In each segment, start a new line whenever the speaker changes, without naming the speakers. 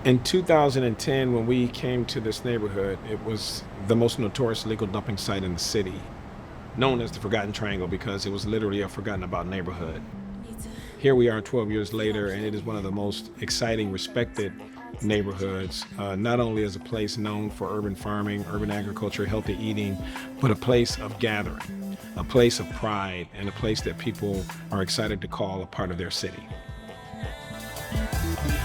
In 2010, when we came to this neighborhood, it was the most notorious illegal dumping site in the city, known as the Forgotten Triangle because it was literally a forgotten about neighborhood. Here we are 12 years later, and it is one of the most exciting, respected neighborhoods, not only as a place known for urban farming, urban agriculture, healthy eating, but a place of gathering, a place of pride, and a place that people are excited to call a part of their city.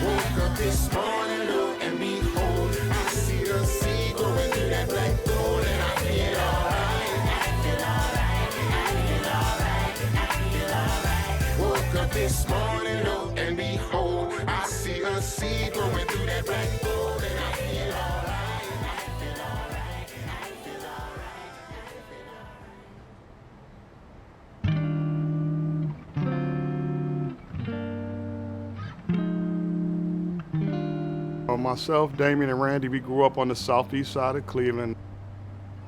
Woke up this morning, look and behold, I see the sea going through that black gold, and I feel alright. I feel alright. I feel alright. I feel alright. Woke up this morning, look and behold, I see a sea going through that black gold, and I feel alright. I feel alright. I feel
Myself, Damien, and Randy, we grew up on the southeast side of Cleveland.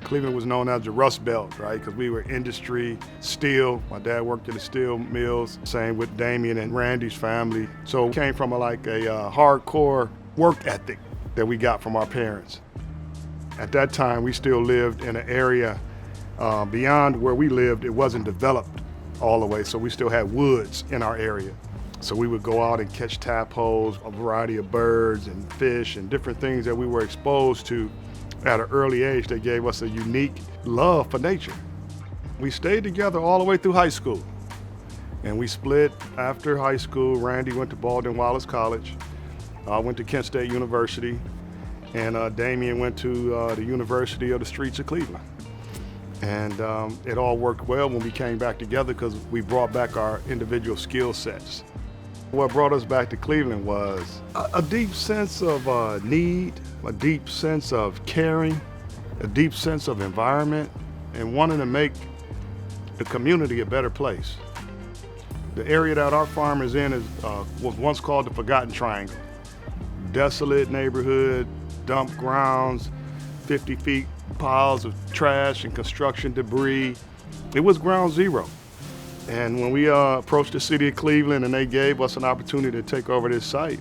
Cleveland was known as the Rust Belt, right? Because we were industry, steel. My dad worked in the steel mills. Same with Damien and Randy's family. So we came from a hardcore work ethic that we got from our parents. At that time, we still lived in an area beyond where we lived. It wasn't developed all the way, so we still had woods in our area. So we would go out and catch tadpoles, a variety of birds and fish and different things that we were exposed to at an early age that gave us a unique love for nature. We stayed together all the way through high school. And we split after high school. Randy went to Baldwin Wallace College. I went to Kent State University. And Damien went to the University of the Streets of Cleveland. And it all worked well when we came back together because we brought back our individual skill sets. What brought us back to Cleveland was a deep sense of need, a deep sense of caring, a deep sense of environment, and wanting to make the community a better place. The area that our farm is in was once called the Forgotten Triangle. Desolate neighborhood, dump grounds, 50 feet piles of trash and construction debris. It was ground zero. And when we approached the city of Cleveland and they gave us an opportunity to take over this site,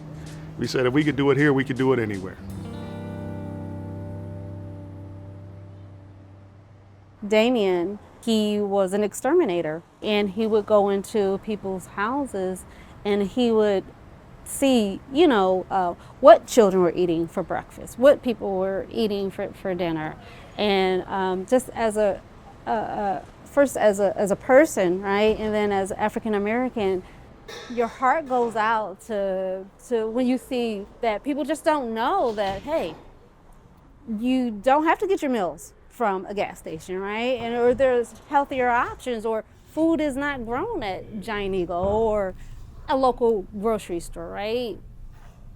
we said if we could do it here, we could do it anywhere.
Damien, he was an exterminator, and he would go into people's houses and he would see, what children were eating for breakfast, what people were eating for dinner. And just as first as a person, right, and then as African American, your heart goes out to when you see that people just don't know that, hey, you don't have to get your meals from a gas station, right? Or there's healthier options, or food is not grown at Giant Eagle or a local grocery store, right?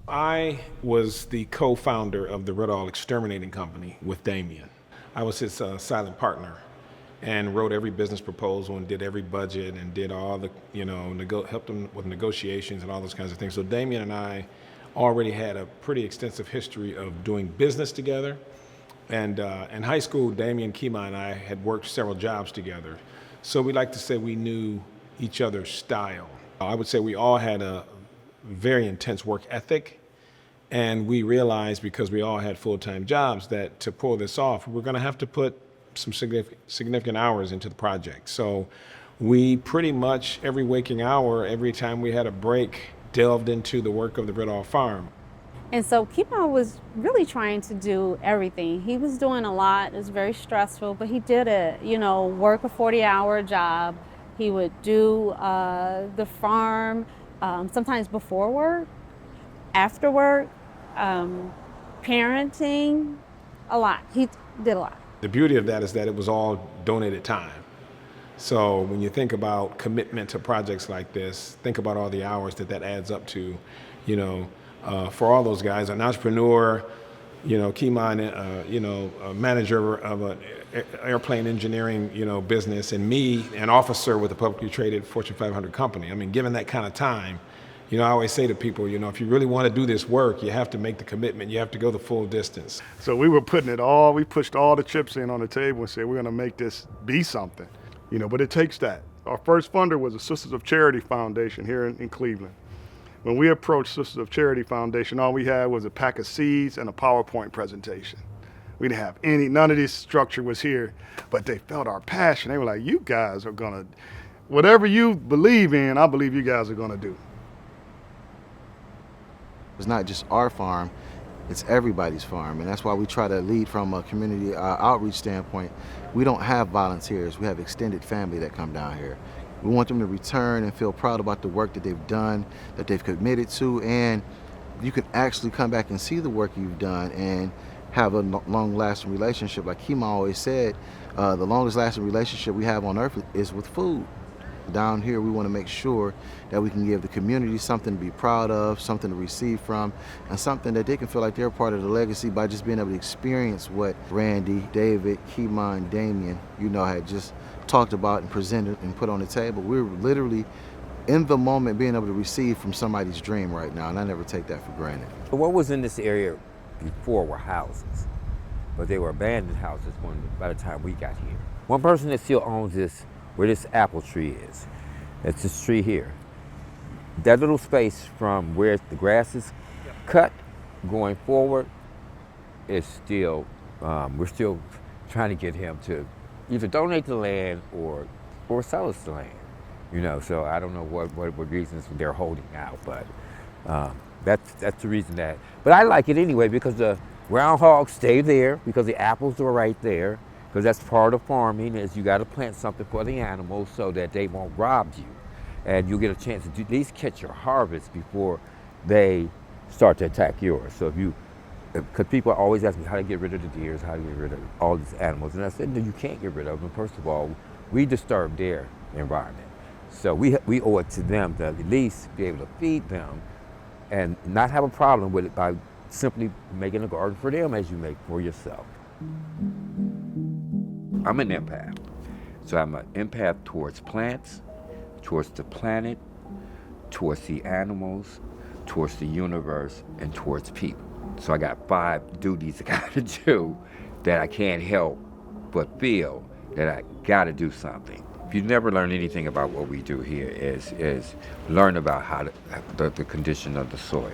I was the co-founder of the Red All Exterminating Company with Damien. I was his silent partner and wrote every business proposal and did every budget and did all the, helped him with negotiations and all those kinds of things. So Damien and I already had a pretty extensive history of doing business together. And in high school, Damien, Keymah, and I had worked several jobs together. So we like to say we knew each other's style. I would say we all had a very intense work ethic. And we realized, because we all had full-time jobs, that to pull this off, we're going to have to put some significant hours into the project. So we pretty much, every waking hour, every time we had a break, delved into the work of the Red All Farm.
And so Keymah was really trying to do everything. He was doing a lot. It was very stressful, but he did it. Work a 40-hour job. He would do the farm sometimes before work, after work, parenting, a lot. He did a lot.
The beauty of that is that it was all donated time. So when you think about commitment to projects like this, think about all the hours that adds up to, for all those guys, an entrepreneur, Keymah, a manager of an airplane engineering, business, and me, an officer with a publicly traded Fortune 500 company. I mean, given that kind of time, I always say to people, if you really want to do this work, you have to make the commitment. You have to go the full distance.
So we pushed all the chips in on the table and said, we're going to make this be something, but it takes that. Our first funder was the Sisters of Charity Foundation here in Cleveland. When we approached Sisters of Charity Foundation, all we had was a pack of seeds and a PowerPoint presentation. We didn't have none of this structure was here, but they felt our passion. They were like, you guys are gonna, whatever you believe in, I believe you guys are gonna do.
It's not just our farm, it's everybody's farm, and that's why we try to lead from a community outreach standpoint. We don't have volunteers, we have extended family that come down here. We want them to return and feel proud about the work that they've done, that they've committed to, and you can actually come back and see the work you've done and have a long-lasting relationship. Like Keymah always said, the longest-lasting relationship we have on earth is with food. Down here, we want to make sure that we can give the community something to be proud of, something to receive from, and something that they can feel like they're part of the legacy by just being able to experience what Randy, David, Keymah, and Damien, had just talked about and presented and put on the table. We're literally in the moment being able to receive from somebody's dream right now, and I never take that for granted.
What was in this area before were houses, but they were abandoned houses by the time we got here. One person that still owns this, where this apple tree is, it's this tree here. That little space from where the grass is cut going forward is still, we're still trying to get him to either donate the land or sell us the land. So I don't know what reasons they're holding out, but that's the reason that. But I like it anyway because the groundhogs stay there because the apples are right there. Because that's part of farming, is you got to plant something for the animals so that they won't rob you, and you get a chance to at least catch your harvest before they start to attack yours. So because people always ask me how to get rid of the deers, how to get rid of all these animals, and I said, no, you can't get rid of them. First of all, we disturb their environment, so we owe it to them to at least be able to feed them, and not have a problem with it by simply making a garden for them as you make for yourself. I'm an empath. So I'm an empath towards plants, towards the planet, towards the animals, towards the universe, and towards people. So I got 5 duties I gotta do that I can't help but feel that I gotta do something. If you never learn anything about what we do here, is learn about how the condition of the soil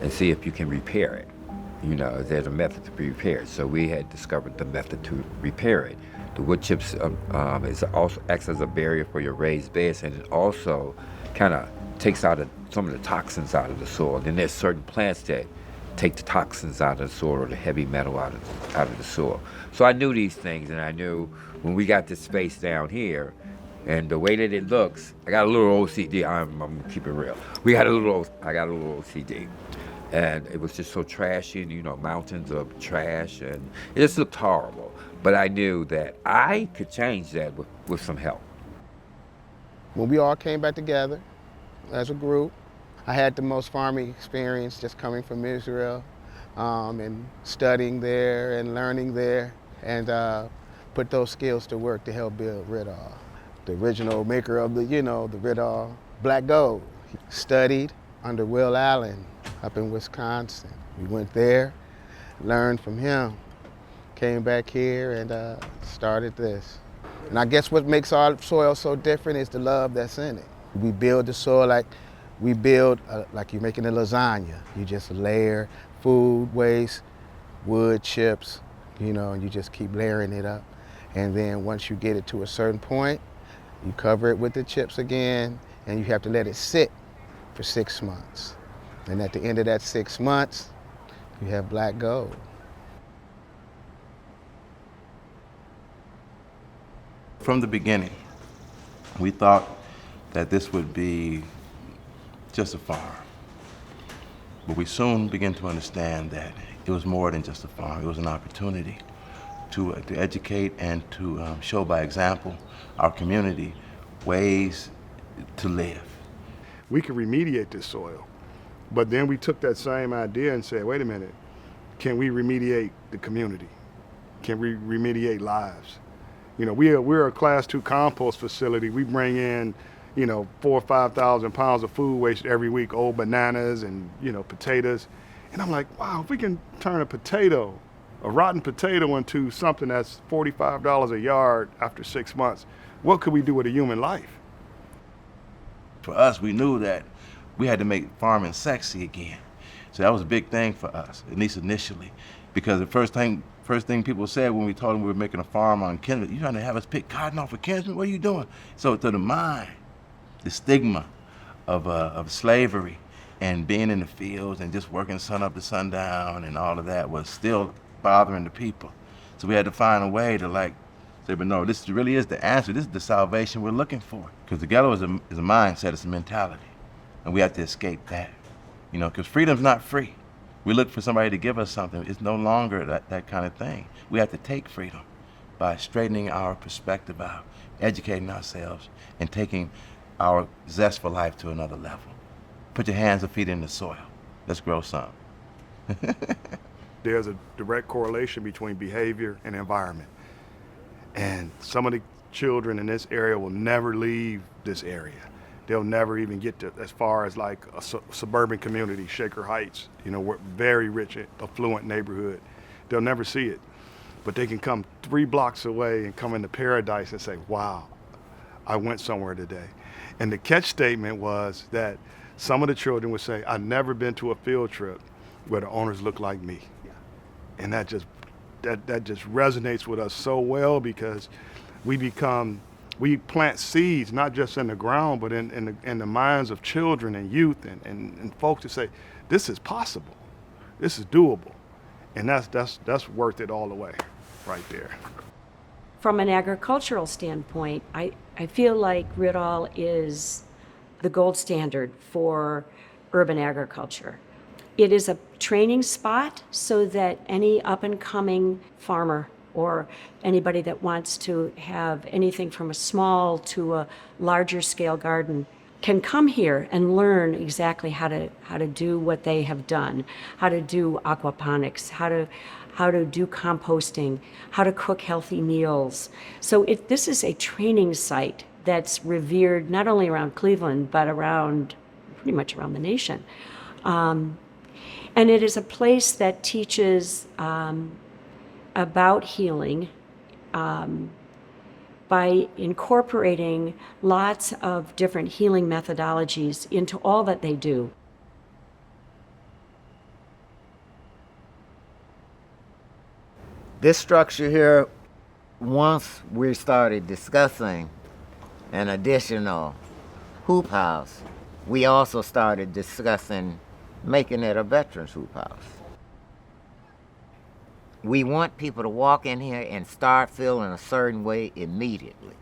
and see if you can repair it. There's a method to repair it. So we had discovered the method to repair it. The wood chips is also acts as a barrier for your raised beds, and it also kind of takes out some of the toxins out of the soil. And there's certain plants that take the toxins out of the soil or the heavy metal out of the soil. So I knew these things, and I knew when we got this space down here, and the way that it looks, I got a little OCD. I'm gonna keep it real. I got a little OCD. And it was just so trashy, and mountains of trash, and it just looked horrible. But I knew that I could change that with some help.
When we all came back together as a group, I had the most farming experience just coming from Israel and studying there and learning there, and put those skills to work to help build Ridall. The original maker of the Ridall Black Gold. He studied under Will Allen up in Wisconsin. We went there, learned from him, came back here and started this. And I guess what makes our soil so different is the love that's in it. We build the soil like like you're making a lasagna. You just layer food waste, wood chips, and you just keep layering it up. And then once you get it to a certain point, you cover it with the chips again, and you have to let it sit for 6 months. And at the end of that 6 months, you have black gold.
From the beginning, we thought that this would be just a farm. But we soon began to understand that it was more than just a farm. It was an opportunity to educate and to show by example our community ways to live.
We could remediate this soil, but then we took that same idea and said, wait a minute, can we remediate the community? Can we remediate lives? We're a class 2 compost facility. We bring in, 4,000 or 5,000 pounds of food waste every week, old bananas and, potatoes. And I'm like, wow, if we can turn a rotten potato into something that's $45 a yard after 6 months, what could we do with a human life?
For us, we knew that We had to make farming sexy again. So that was a big thing for us, at least initially, because the first thing people said when we told them we were making a farm on Kinsman, you trying to have us pick cotton off of Kinsman? What are you doing? So to the mind, the stigma of slavery and being in the fields and just working sun up to sundown and all of that was still bothering the people. So we had to find a way to say, but no, this really is the answer. This is the salvation we're looking for. Because the ghetto is a mindset, it's a mentality. And we have to escape that. Because freedom's not free. We look for somebody to give us something. It's no longer that kind of thing. We have to take freedom by straightening our perspective out, educating ourselves, and taking our zest for life to another level. Put your hands and feet in the soil. Let's grow some.
There's a direct correlation between behavior and environment. And some of the children in this area will never leave this area. They'll never even get to as far as like a suburban community, Shaker Heights, we're very rich, affluent neighborhood. They'll never see it. But they can come 3 blocks away and come into Paradise and say, wow, I went somewhere today. And the catch statement was that some of the children would say, I've never been to a field trip where the owners look like me. And that just resonates with us so well, because we plant seeds, not just in the ground, but in the minds of children and youth and folks to say, this is possible, this is doable. And that's worth it all the way, right there.
From an agricultural standpoint, I feel like Rittal is the gold standard for urban agriculture. It is a training spot so that any up-and-coming farmer or anybody that wants to have anything from a small to a larger scale garden can come here and learn exactly how to do what they have done, how to do aquaponics, how to do composting, how to cook healthy meals. So this is a training site that's revered not only around Cleveland, but pretty much around the nation. And it is a place that teaches about healing by incorporating lots of different healing methodologies into all that they do.
This structure here, once we started discussing an additional hoop house, we also started discussing making it a veterans hoop house. We want people to walk in here and start feeling a certain way immediately.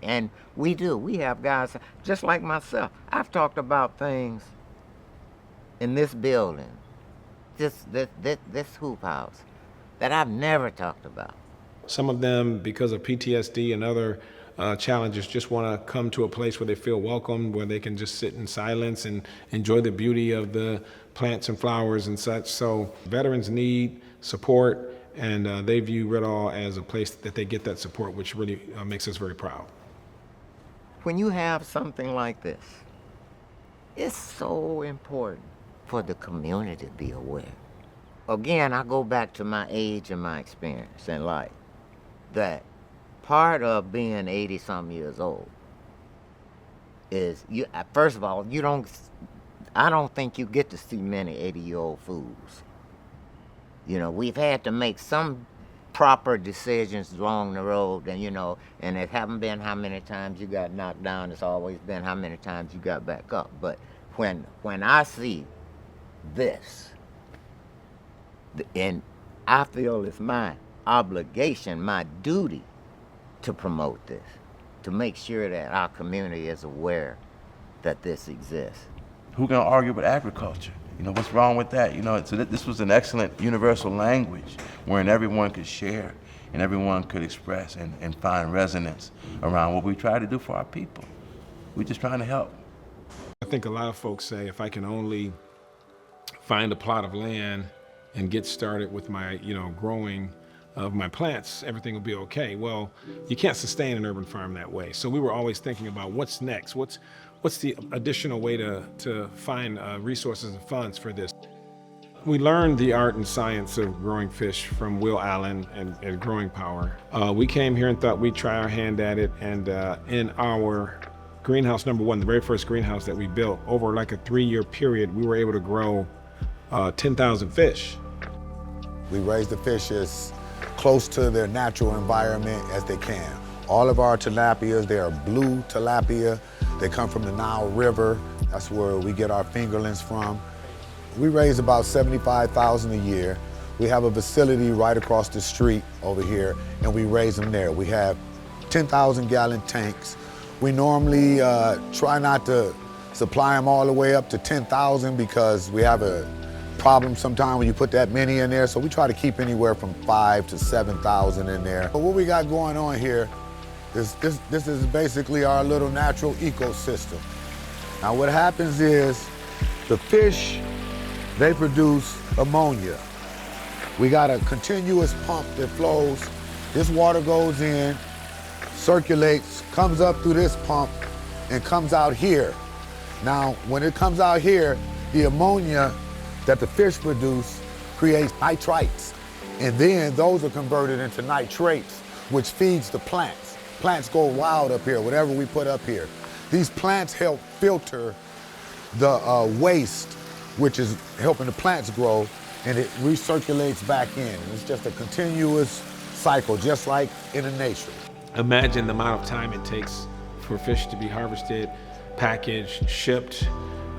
And we do. We have guys, just like myself. I've talked about things in this building, this hoop house, that I've never talked about.
Some of them, because of PTSD and other challenges, just want to come to a place where they feel welcome, where they can just sit in silence and enjoy the beauty of the plants and flowers and such. So veterans need support, and they view Rittal as a place that they get that support, which really makes us very proud.
When you have something like this, it's so important for the community to be aware. Again, I go back to my age and my experience in life, that part of being 80-something years old is, first of all, I don't think you get to see many 80-year-old fools. We've had to make some proper decisions along the road, and it haven't been how many times you got knocked down, it's always been how many times you got back up. But when I see this, and I feel it's my obligation, my duty to promote this, to make sure that our community is aware that this exists.
Who can argue with agriculture? What's wrong with that? So this was an excellent universal language wherein everyone could share and everyone could express and find resonance around what we try to do for our people. We're just trying to help.
I think a lot of folks say, if I can only find a plot of land and get started with my, growing of my plants, everything will be okay. Well, you can't sustain an urban farm that way. So we were always thinking about what's next, what's the additional way to find resources and funds for this. We learned the art and science of growing fish from Will Allen and Growing Power. We came here and thought we'd try our hand at it, and in our greenhouse number one, the very first greenhouse that we built, over like a 3-year period, we were able to grow 10,000 fish.
We raise the fish as close to their natural environment as they can. All of our tilapias, they are blue tilapia. They come from the Nile River. That's where we get our fingerlings from. We raise about 75,000 a year. We have a facility right across the street over here, and we raise them there. We have 10,000 gallon tanks. We normally try not to supply them all the way up to 10,000 because we have a problem sometimes when you put that many in there. So we try to keep anywhere from 5,000 to 7,000 in there. But what we got going on here is this is basically our little natural ecosystem. Now what happens is the fish, they produce ammonia. We got a continuous pump that flows. This water goes in, circulates, comes up through this pump, and comes out here. Now, when it comes out here, the ammonia that the fish produce creates nitrites. And then those are converted into nitrates, which feeds the plants. Plants go wild up here, whatever we put up here. These plants help filter the waste, which is helping the plants grow, and it recirculates back in. And it's just a continuous cycle, just like in nature.
Imagine the amount of time it takes for fish to be harvested, packaged, shipped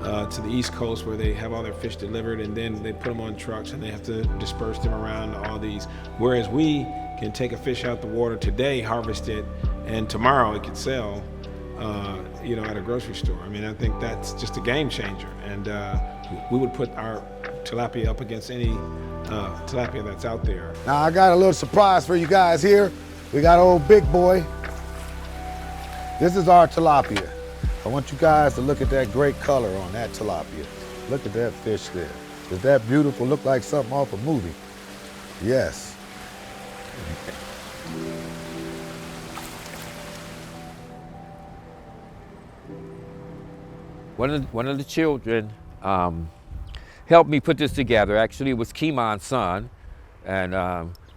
to the East Coast where they have all their fish delivered, and then they put them on trucks and they have to disperse them around all these. Whereas we can take a fish out the water today, harvest it, and tomorrow it could sell at a grocery store. I mean, I think that's just a game changer. And we would put our tilapia up against any tilapia that's out there.
Now I got a little surprise for you guys here. We got old big boy. This is our tilapia. I want you guys to look at that great color on that tilapia. Look at that fish there. Is that beautiful? Look like something off a movie. Yes.
One of the children helped me put this together. Actually, it was Keymah's son, and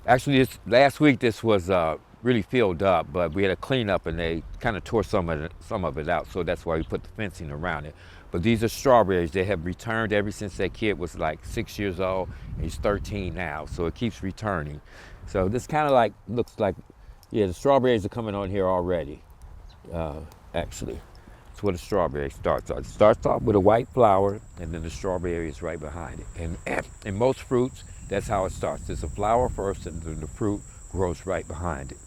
actually last week this was really filled up, but we had a cleanup and they kind of tore some of it out, so that's why we put the fencing around it. But these are strawberries. They have returned ever since that kid was like 6 years old, and he's 13 now, so it keeps returning. So this kind of like looks like, yeah, the strawberries are coming on here already, actually. That's where the strawberry starts off. It starts off with a white flower, and then the strawberry is right behind it. And in most fruits, that's how it starts. There's a flower first, and then the fruit grows right behind it.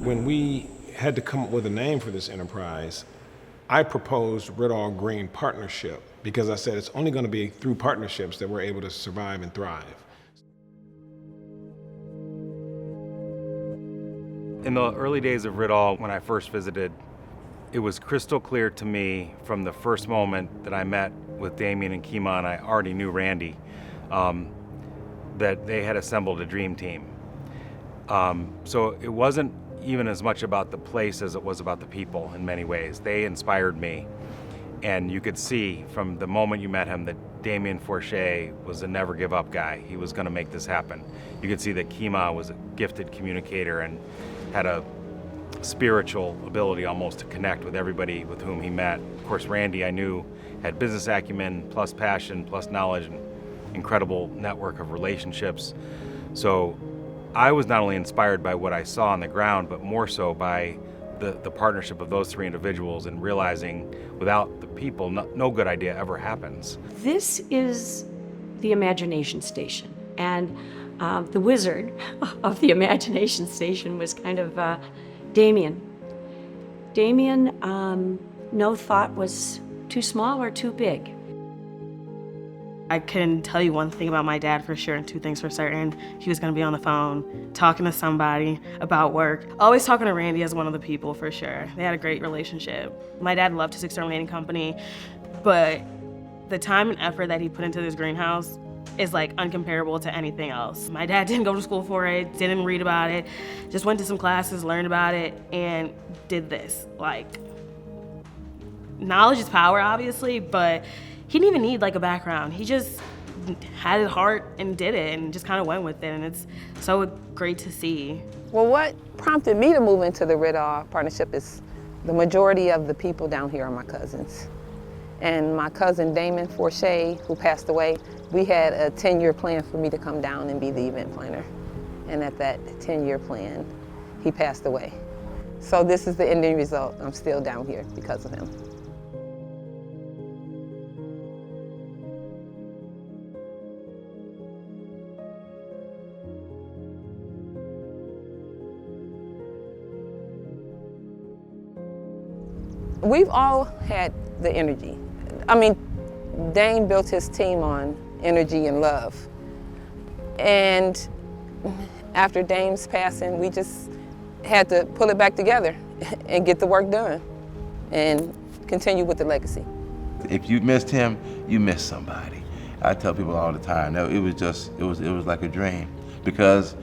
When we had to come up with a name for this enterprise, I proposed Rittal Green Partnership because I said it's only going to be through partnerships that we're able to survive and thrive.
In the early days of Rittal, when I first visited, it was crystal clear to me from the first moment that I met with Damien and Keymah, and I already knew Randy, that they had assembled a dream team. So it wasn't even as much about the place as it was about the people in many ways. They inspired me, and you could see from the moment you met him that Damien Forche was a never give up guy. He was gonna make this happen. You could see that Keymah was a gifted communicator and had a spiritual ability almost to connect with everybody with whom he met. Of course, Randy, I knew, had business acumen, plus passion, plus knowledge, and incredible network of relationships. So I was not only inspired by what I saw on the ground, but more so by the partnership of those three individuals and realizing without the people, no good idea ever happens.
This is the imagination station, and the wizard of the imagination station was kind of Damien. Damien, no thought was too small or too big.
I can tell you one thing about my dad for sure and two things for certain. He was gonna be on the phone, talking to somebody about work. Always talking to Randy as one of the people for sure. They had a great relationship. My dad loved his exterminating company, but the time and effort that he put into this greenhouse is like uncomparable to anything else. My dad didn't go to school for it, didn't read about it, just went to some classes, learned about it, and did this. Like, knowledge is power, obviously, but he didn't even need like a background. He just had his heart and did it and just kind of went with it, and it's so great to see.
Well, what prompted me to move into the Riddall partnership is the majority of the people down here are my cousins. And my cousin Damon Forche, who passed away, we had a 10-year plan for me to come down and be the event planner. And at that 10-year plan, he passed away. So this is the ending result. I'm still down here because of him. We've all had the energy. I mean, Dame built his team on energy and love. And after Dame's passing, we just had to pull it back together and get the work done and continue with the legacy.
If you missed him, you missed somebody. I tell people all the time, no, it was like a dream, because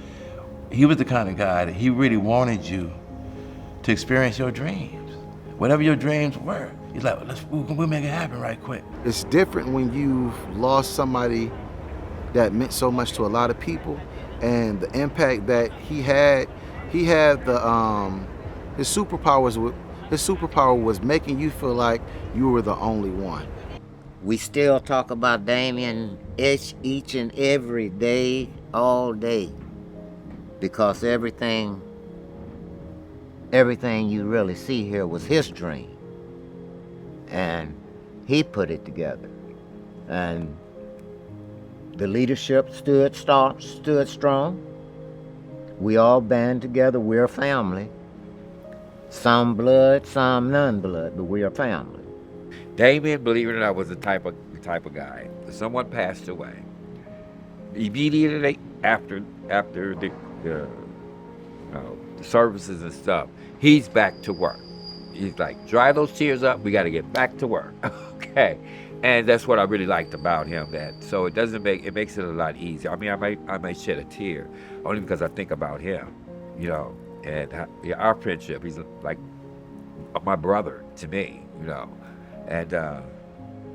he was the kind of guy that he really wanted you to experience your dreams. Whatever your dreams were, he's like, we'll make it happen right quick.
It's different when you've lost somebody that meant so much to a lot of people, and the impact that he had the his superpower was making you feel like you were the only one.
We still talk about Damien each and every day, all day, because everything you really see here was his dream, and he put it together, and the leadership stood strong. We all band together. We're a family. Some blood, some non-blood, but we are family.
Damien, believe it or not, was the type of guy. If someone passed away, immediately after the services and stuff, he's back to work. He's like, dry those tears up, we got to get back to work. Okay. And that's what I really liked about him. So it makes it a lot easier. I mean, I may shed a tear only because I think about him, and our friendship. He's like my brother to me, and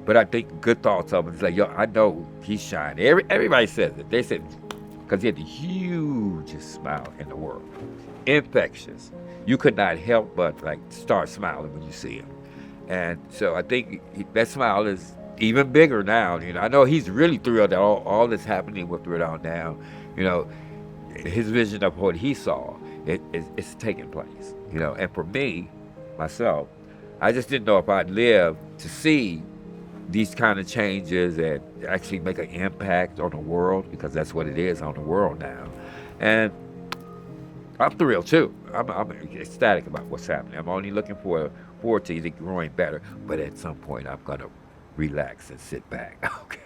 but I think good thoughts of him. It's like, yo, I know he's shining. Everybody says it. They said because he had the hugest smile in the world, infectious. You could not help but like start smiling when you see him. And so I think that smile is even bigger now. I know he's really thrilled that all that's happening with Riddall now. His vision of what he saw, it's taking place. And for me, myself, I just didn't know if I'd live to see these kind of changes and actually make an impact on the world, because that's what it is on the world now. And I'm thrilled too. I'm ecstatic about what's happening. I'm only looking forward to it growing better, but at some point I'm gonna relax and sit back. Okay.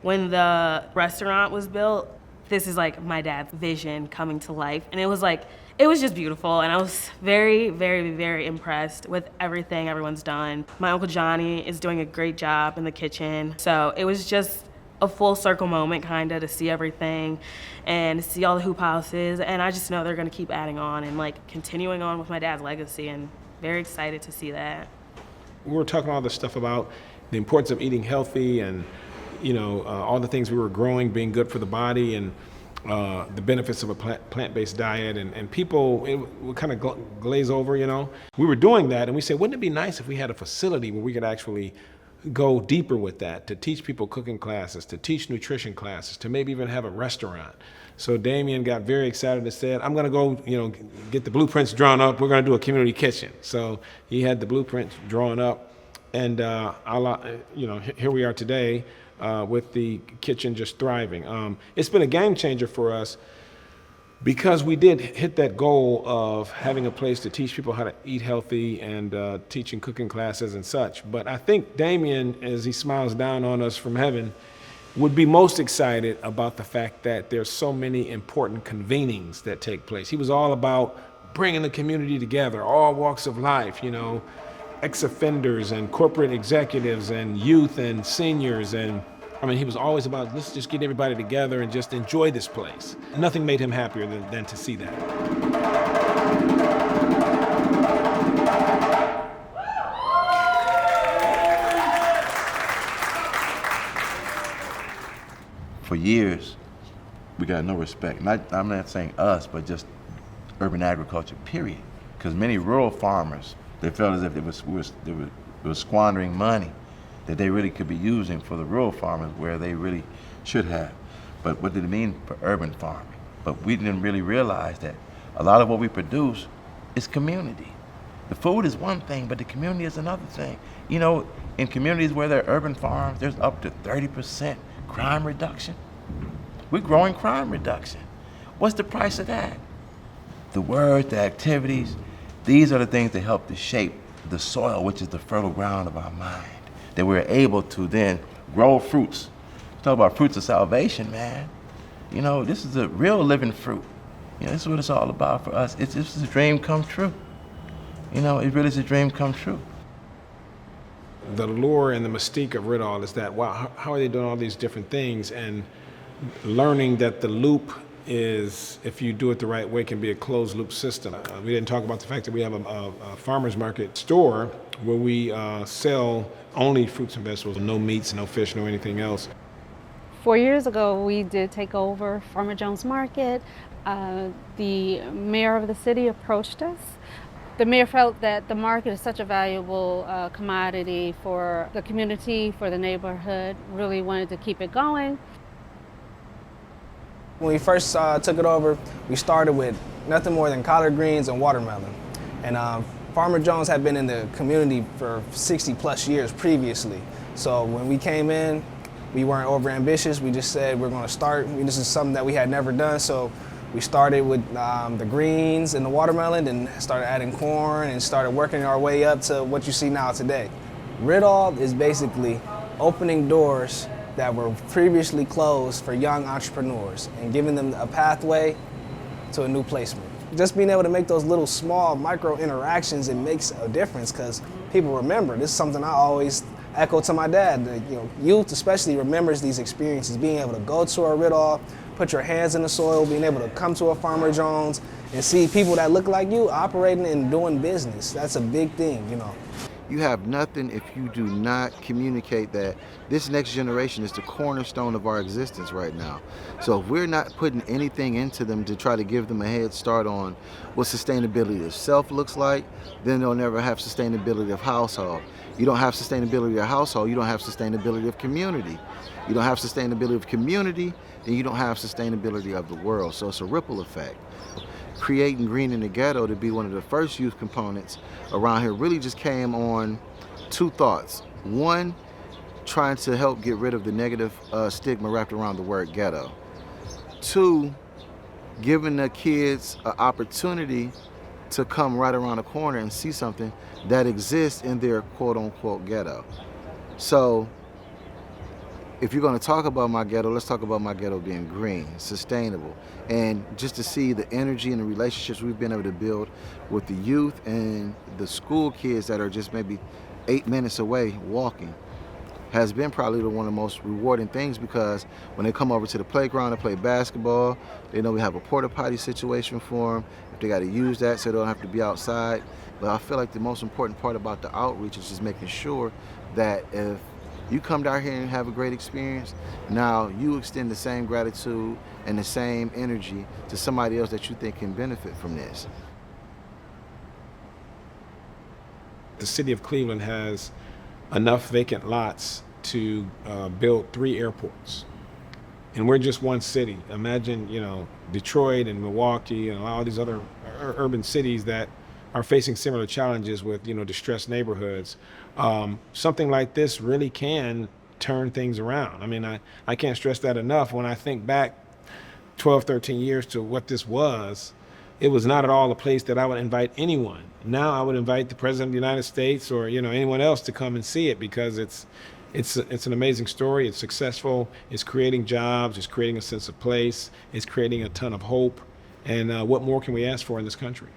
When the restaurant was built, this is like my dad's vision coming to life, and it was just beautiful, and I was very, very, very impressed with everything everyone's done. My Uncle Johnny is doing a great job in the kitchen, so it was just a full circle moment kind of to see everything and see all the hoop houses, and I just know they're gonna keep adding on and like continuing on with my dad's legacy, and very excited to see that.
We were talking all this stuff about the importance of eating healthy and all the things we were growing being good for the body, and the benefits of a plant-based diet, and people would kind of glaze over, We were doing that, and we said, wouldn't it be nice if we had a facility where we could actually go deeper with that, to teach people cooking classes, to teach nutrition classes, to maybe even have a restaurant. So Damien got very excited and said, I'm gonna go, get the blueprints drawn up. We're gonna do a community kitchen. So he had the blueprints drawn up, and here we are today with the kitchen just thriving. It's been a game changer for us, because we did hit that goal of having a place to teach people how to eat healthy and teaching cooking classes and such. But I think Damien, as he smiles down on us from heaven, would be most excited about the fact that there's so many important convenings that take place. He was all about bringing the community together, all walks of life, ex-offenders and corporate executives and youth and seniors, and he was always about, let's just get everybody together and just enjoy this place. Nothing made him happier than to see that.
for years, we got no respect. I'm not saying us, but just urban agriculture, period. Because many rural farmers, they felt as if they were squandering money that they really could be using for the rural farmers where they really should have. But what did it mean for urban farming? But we didn't really realize that a lot of what we produce is community. The food is one thing, but the community is another thing. You know, in communities where there are urban farms, there's up to 30% crime reduction. We're growing crime reduction. What's the price of that? The words, the activities, these are the things that help to shape the soil, which is the fertile ground of our mind, that we're able to then grow fruits. Talk about fruits of salvation, man. You know, this is a real living fruit. You know, this is what it's all about for us. This is a dream come true. You know, it really is a dream come true.
The lure and the mystique of Rittal is that, wow, how are they doing all these different things? And learning that the loop is, if you do it the right way, can be a closed loop system. We didn't talk about the fact that we have a farmer's market store where we sell only fruits and vegetables, no meats, no fish, no anything else.
4 years ago, we did take over Farmer Jones Market. The mayor of the city approached us. The mayor felt that the market is such a valuable commodity for the community, for the neighborhood, really wanted to keep it going.
When we first took it over, we started with nothing more than collard greens and watermelon. And Farmer Jones had been in the community for 60 plus years previously. So when we came in, we weren't over ambitious. We just said we're going to start. This is something that we had never done. So we started with the greens and the watermelon and started adding corn and started working our way up to what you see now today. Rittal is basically opening doors that were previously closed for young entrepreneurs and giving them a pathway to a new placement. Just being able to make those little small micro interactions, it makes a difference because people remember. This is something I always echo to my dad. You know, youth especially remembers these experiences, being able to go to a Rittal, put your hands in the soil, being able to come to a Farmer Jones and see people that look like you operating and doing business. That's a big thing, you know.
You have nothing if you do not communicate that this next generation is the cornerstone of our existence right now. So if we're not putting anything into them to try to give them a head start on what sustainability of self looks like, then they'll never have sustainability of household. You don't have sustainability of household, you don't have sustainability of community. You don't have sustainability of community, then you don't have sustainability of the world. So it's a ripple effect. Creating Green in the Ghetto to be one of the first youth components around here really just came on two thoughts. One, trying to help get rid of the negative stigma wrapped around the word ghetto. Two, giving the kids an opportunity to come right around the corner and see something that exists in their quote-unquote ghetto. So if you're going to talk about my ghetto, let's talk about my ghetto being green, sustainable, and just to see the energy and the relationships we've been able to build with the youth and the school kids that are just maybe 8 minutes away walking has been probably one of the most rewarding things, because when they come over to the playground to play basketball, they know we have a porta potty situation for them. If they got to use that so they don't have to be outside. But I feel like the most important part about the outreach is just making sure that if you come down here and have a great experience, now you extend the same gratitude and the same energy to somebody else that you think can benefit from this.
The city of Cleveland has enough vacant lots to build 3 airports. And we're just one city. Imagine, you know, Detroit and Milwaukee and all these other urban cities that are facing similar challenges with, you know, distressed neighborhoods. Something like this really can turn things around. I mean, I can't stress that enough. When I think back 12, 13 years to what this was, it was not at all a place that I would invite anyone. Now I would invite the President of the United States or, you know, anyone else to come and see it, because it's an amazing story. It's successful. It's creating jobs. It's creating a sense of place. It's creating a ton of hope. And what more can we ask for in this country?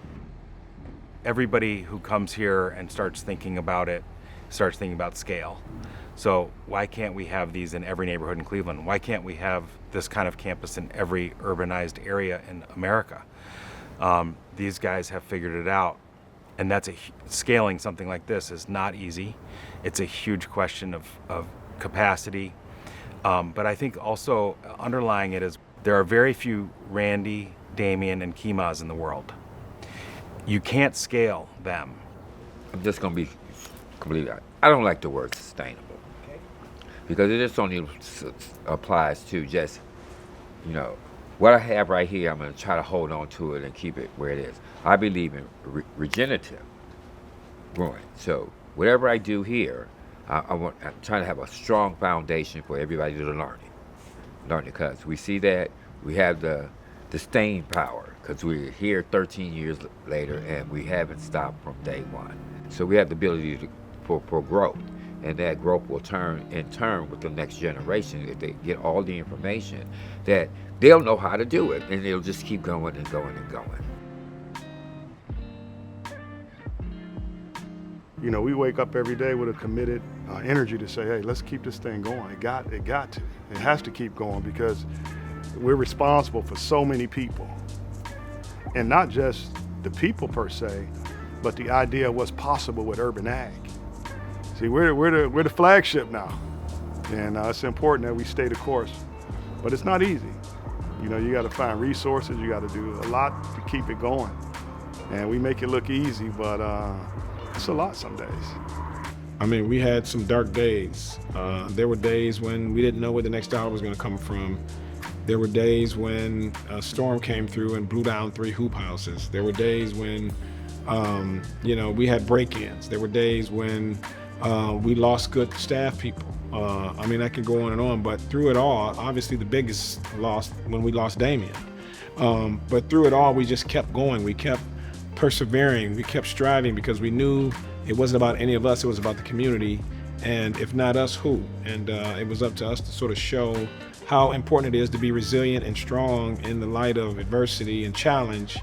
Everybody who comes here and starts thinking about it starts thinking about scale. So why can't we have these in every neighborhood in Cleveland? Why can't we have this kind of campus in every urbanized area in America? These guys have figured it out. And that's scaling something like this is not easy. It's a huge question of capacity. But I think also underlying it is there are very few Randy, Damien, and Keymahs in the world. You can't scale them.
I'm just going to be completely honest. I don't like the word sustainable because it just only applies to just, you know, what I have right here, I'm going to try to hold on to it and keep it where it is. I believe in regenerative growing. So whatever I do here, I'm trying to have a strong foundation for everybody to learn it because we see that we have the staying power because we're here 13 years later and we haven't stopped from day one. So we have the ability for growth, and that growth will turn in turn with the next generation if they get all the information that they'll know how to do it, and they'll just keep going and going and going.
You know, we wake up every day with a committed energy to say, hey, let's keep this thing going. It got to. It has to keep going because we're responsible for so many people. And not just the people per se, but the idea of what's possible with urban ag. See, we're the flagship now. And it's important that we stay the course. But it's not easy. You know, you got to find resources. You got to do a lot to keep it going. And we make it look easy, but it's a lot some days.
I mean, we had some dark days. There were days when we didn't know where the next dollar was going to come from. There were days when a storm came through and blew down 3 hoop houses. There were days when, you know, we had break-ins. There were days when we lost good staff people. I mean, I could go on and on, but through it all, obviously the biggest loss when we lost Damien. But through it all, we just kept going. We kept persevering. We kept striving because we knew it wasn't about any of us. It was about the community. And if not us, who? And it was up to us to sort of show how important it is to be resilient and strong in the light of adversity and challenge.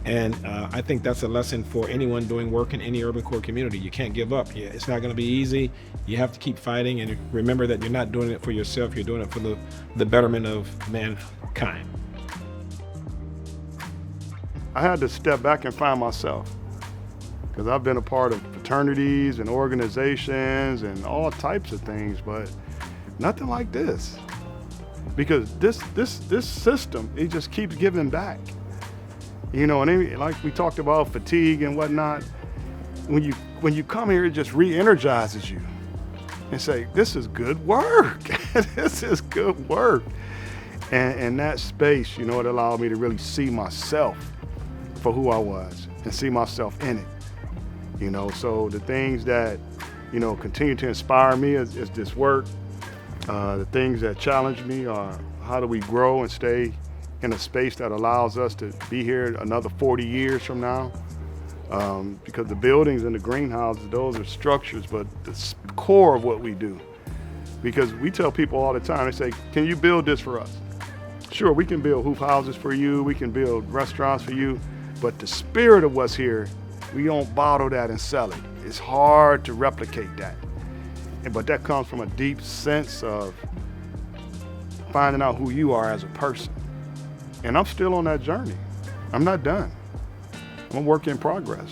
And I think that's a lesson for anyone doing work in any urban core community. You can't give up. Yeah, it's not going to be easy. You have to keep fighting and remember that you're not doing it for yourself. You're doing it for the betterment of mankind.
I had to step back and find myself because I've been a part of fraternities and organizations and all types of things, but nothing like this. Because this system, it just keeps giving back. You know, and like we talked about fatigue and whatnot, when you come here, it just re-energizes you and say, this is good work. This is good work. And that space, you know, it allowed me to really see myself for who I was and see myself in it. You know, so the things that, you know, continue to inspire me is this work. The things that challenge me are how do we grow and stay in a space that allows us to be here another 40 years from now. Because the buildings and the greenhouses, those are structures, but the core of what we do. Because we tell people all the time, they say, can you build this for us? Sure, we can build hoop houses for you, we can build restaurants for you, but the spirit of what's here, we don't bottle that and sell it. It's hard to replicate that. But that comes from a deep sense of finding out who you are as a person. And I'm still on that journey. I'm not done. I'm a work in progress,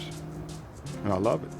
and I love it.